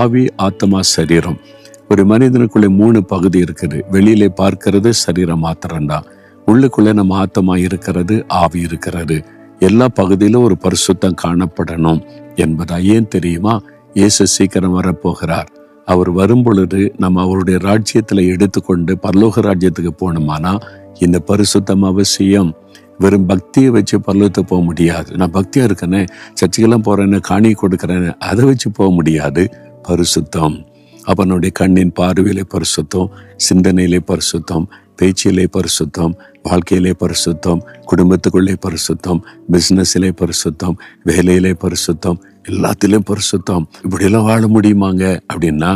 ஆவி, ஆத்மா, சரீரம். ஒரு மனிதனுக்குள்ளே 3 பகுதி இருக்குது. வெளியிலே பார்க்கிறது சரீரம் மாத்திரம்தான். உள்ளுக்குள்ளே நம்ம ஆத்மா இருக்கிறது, ஆவி இருக்கிறது. எல்லா பகுதியிலும் ஒரு பரிசுத்தம் காணப்படணும் என்பதா. ஏன் தெரியுமா? இயேசு சீக்கிரம் வரப்போகிறார். அவர் வரும் பொழுது நம்ம அவருடைய ராஜ்யத்துல எடுத்துக்கொண்டு பரலோக ராஜ்யத்துக்கு போகணுமானா இந்த பரிசுத்தம் அவசியம். வெறும் பக்தியை வச்சு பரலோகத்துக்கு போக முடியாது. நான் பக்தியா இருக்கேனே, சர்ச்சைக்கெல்லாம் போறேன்னு, காணி கொடுக்குறேன்னு, அதை வச்சு போக முடியாது. பரிசுத்தம். அவனுடைய கண்ணின் பார்வையிலே பரிசுத்தம், சிந்தனையிலே பரிசுத்தம், பேச்சிலே பரிசுத்தம், வாழ்க்கையிலே பரிசுத்தம், குடும்பத்துக்குள்ளே பரிசுத்தம், பிசினஸிலே பரிசுத்தம், வேலையிலே பரிசுத்தம், எல்லாத்திலும் பரிசுத்தம். இப்படியெல்லாம் வாழ முடியுமாங்க அப்படின்னா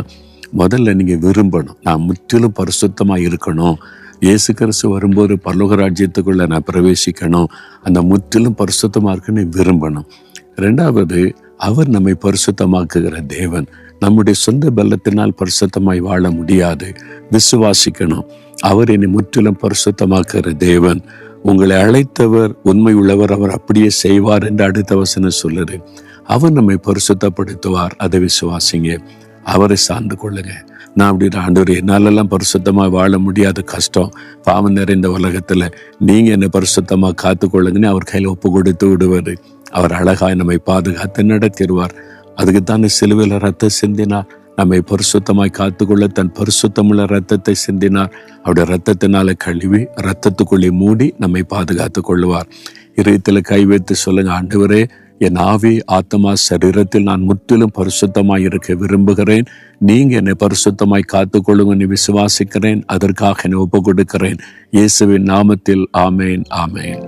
முதல்ல நீங்க விரும்பணும். நான் முற்றிலும் பரிசுத்தமா இருக்கணும். இயேசு கிறிஸ்து வரும்போது பரலோக ராஜ்யத்துக்குள்ள நான் பிரவேசிக்கணும். அந்த முற்றிலும் பரிசுத்தமா இருக்குன்னு விரும்பணும். 2வது, அவர் நம்மை பரிசுத்தமாக்குகிற தேவன். நம்முடைய சொந்த பலத்தினால் பரிசுத்தமாய் வாழ முடியாது. விசுவாசிக்கணும். அவர் என்னை முற்றிலும் பரிசுத்தமாக்குகிற தேவன். உங்களை அழைத்தவர் உண்மை உள்ளவர், அவர் அப்படியே செய்வார் என்று அடுத்த வசனம் சொல்லுது. அவர் நம்மை பரிசுத்தப்படுத்துவார். அதை விசுவாசிங்க. அவரை சார்ந்து கொள்ளுங்க. நான் அப்படி ஆண்டவரே, என்னாலெல்லாம் பரிசுத்தமா வாழ முடியாத, கஷ்டம், பாவம் நிறைந்த உலகத்துல நீங்க என்னை பரிசுத்தமா காத்து கொள்ளுங்கன்னு அவர் கையில ஒப்பு கொடுத்து விடுவாரு. அவர் அழகாய் நம்மை பாதுகாத்து நடத்திடுவார். அதுக்குத்தானே சிலுவையில ரத்தம் சிந்தினார். நம்மை பரிசுத்தமாய் காத்துக்கொள்ள தன் பரிசுத்தமுள்ள ரத்தத்தை சிந்தினார். அவருடைய ரத்தத்தினால கழுவி ரத்தத்துக்குள்ளே மூடி நம்மை பாதுகாத்து கொள்ளுவார். இதயத்துல கை வைத்து சொல்லுங்க, ஆண்டவரே, என் ஆவி, ஆத்மா, சரீரத்தில் நான் முற்றிலும் பரிசுத்தமாய் இருக்க விரும்புகிறேன். நீங்க என்னை பரிசுத்தமாய் காத்துக்கொள்ளுங்க விசுவாசிக்கிறேன். அதற்காக என்னை ஒப்பு கொடுக்கிறேன். இயேசுவின் நாமத்தில் ஆமேன், ஆமேன்.